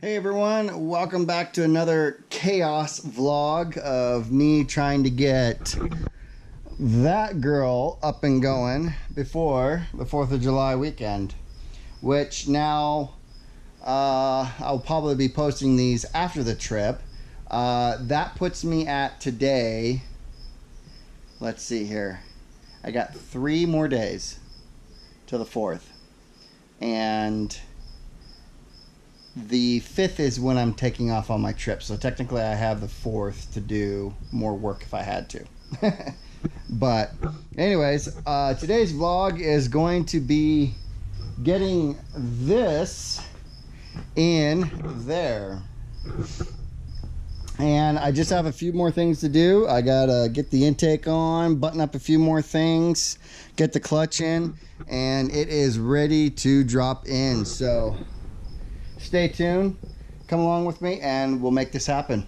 Hey everyone, welcome back to another chaos vlog of me trying to get that girl up and going before the 4th of July weekend, which now I'll probably be posting these after the trip. That puts me at today, let's see here, I got 3 more days to the 4th, and the 5th is when I'm taking off on my trip. So technically I have the 4th to do more work if I had to. But anyways, today's vlog is going to be getting this in there. And I just have a few more things to do. I gotta get the intake on, button up a few more things, get the clutch in, and it is ready to drop in. So stay tuned, come along with me, and we'll make this happen.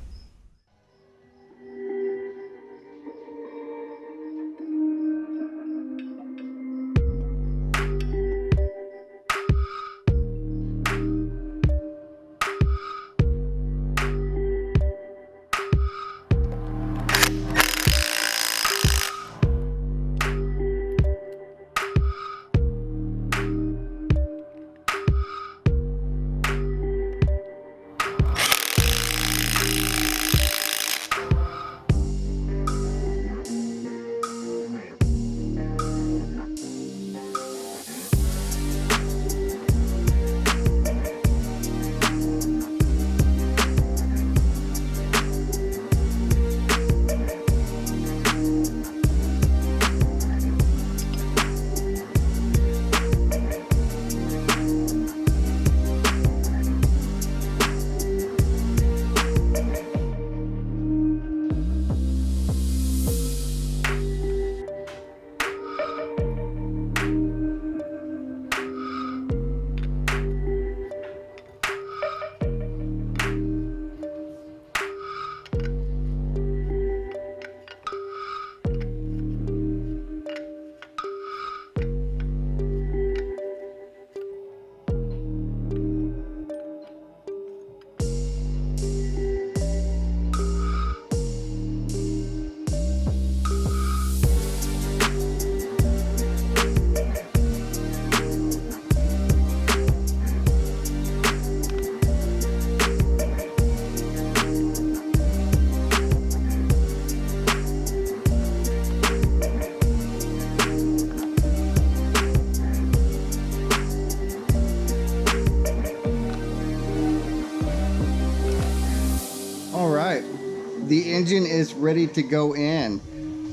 The engine is ready to go in.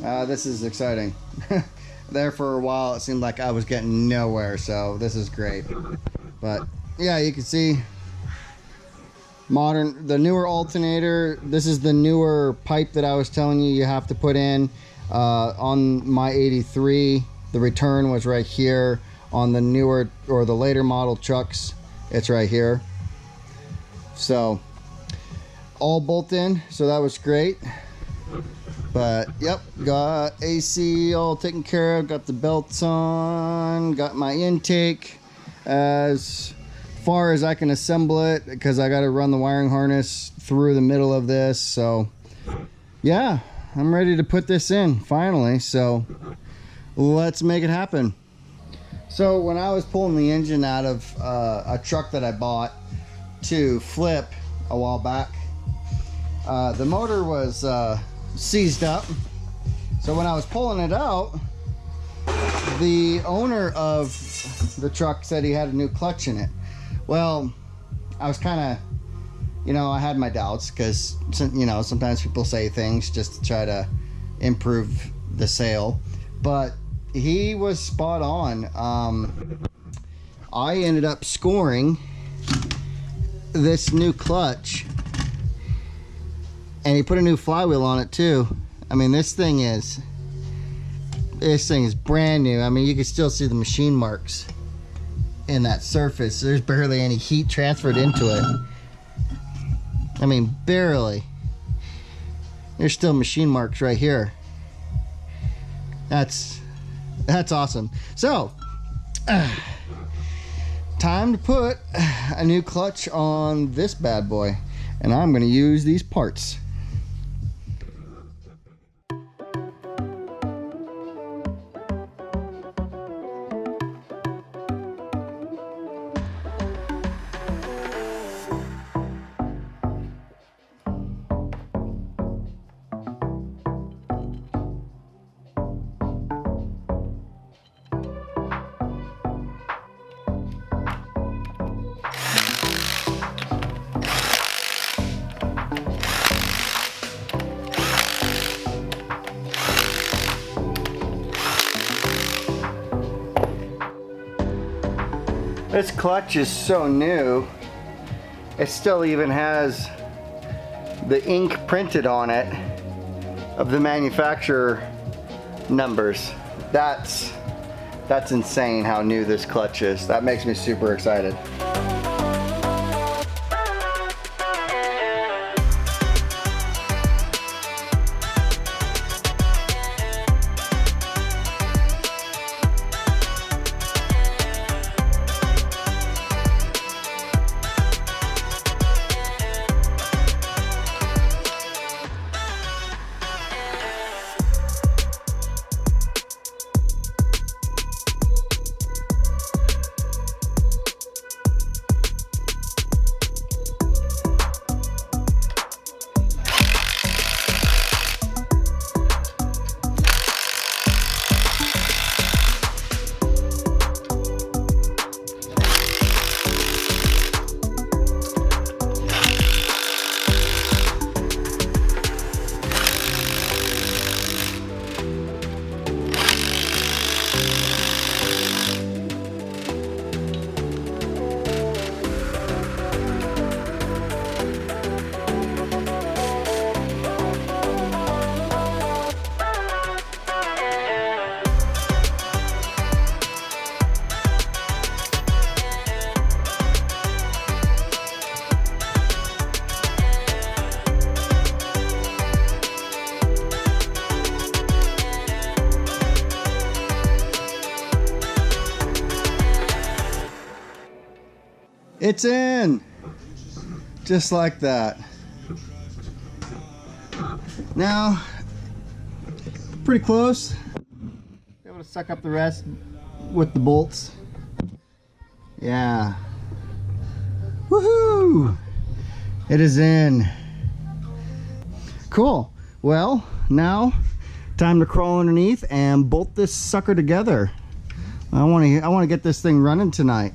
This is exciting. There for a while it seemed like I was getting nowhere, so this is great. But yeah, you can see the newer alternator. This is the newer pipe that I was telling you have to put in on my 83. The return was right here. On the newer or the later model trucks, it's right here. So all bolt in, so that was great. But yep, got AC all taken care of, got the belts on, got my intake as far as I can assemble it, because I got to run the wiring harness through the middle of this. So yeah, I'm ready to put this in finally, so let's make it happen. So when I was pulling the engine out of a truck that I bought to flip a while back, the motor was seized up. So when I was pulling it out, the owner of the truck said he had a new clutch in it. Well, I was kind of, I had my doubts, because sometimes people say things just to try to improve the sale, but he was spot on. I ended up scoring this new clutch, and he put a new flywheel on it too. I mean, this thing is brand new. I mean, you can still see the machine marks in that surface. There's barely any heat transferred into it. I mean, barely. There's still machine marks right here. That's awesome. So, time to put a new clutch on this bad boy, and I'm going to use these parts. This clutch is so new, it still even has the ink printed on it of the manufacturer numbers. That's insane how new this clutch is. That makes me super excited. It's in, just like that. Now, pretty close. Be able to suck up the rest with the bolts. Yeah. Woohoo! It is in. Cool. Well, now time to crawl underneath and bolt this sucker together. I want to get this thing running tonight.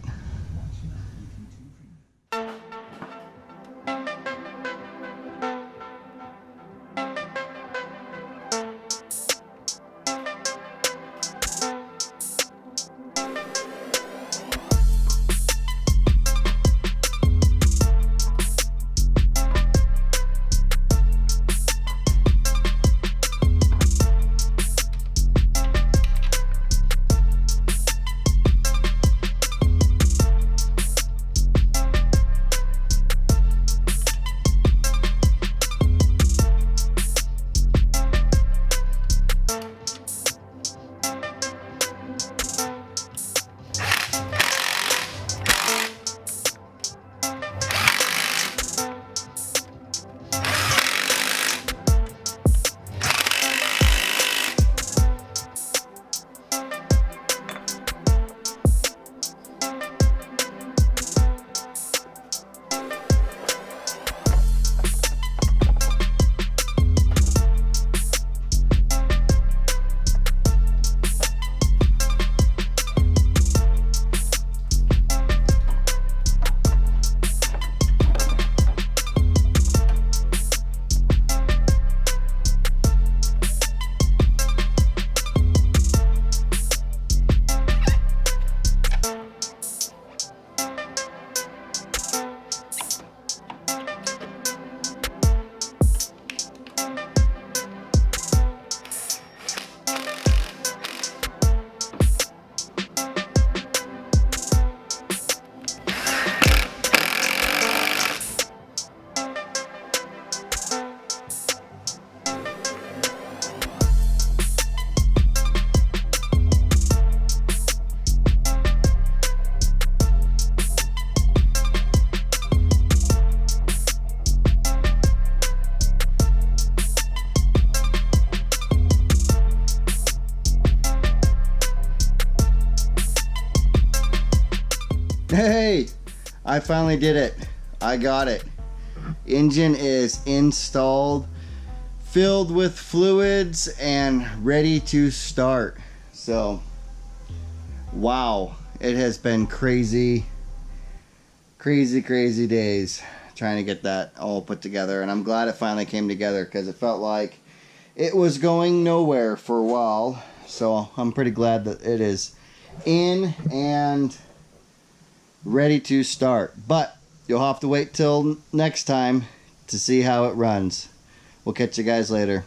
I finally did it. I got it. Engine is installed, filled with fluids, and ready to start. So, wow, it has been crazy days trying to get that all put together, and I'm glad it finally came together because it felt like it was going nowhere for a while. So I'm pretty glad that it is in and ready to start. But you'll have to wait till next time to see how it runs. We'll catch you guys later.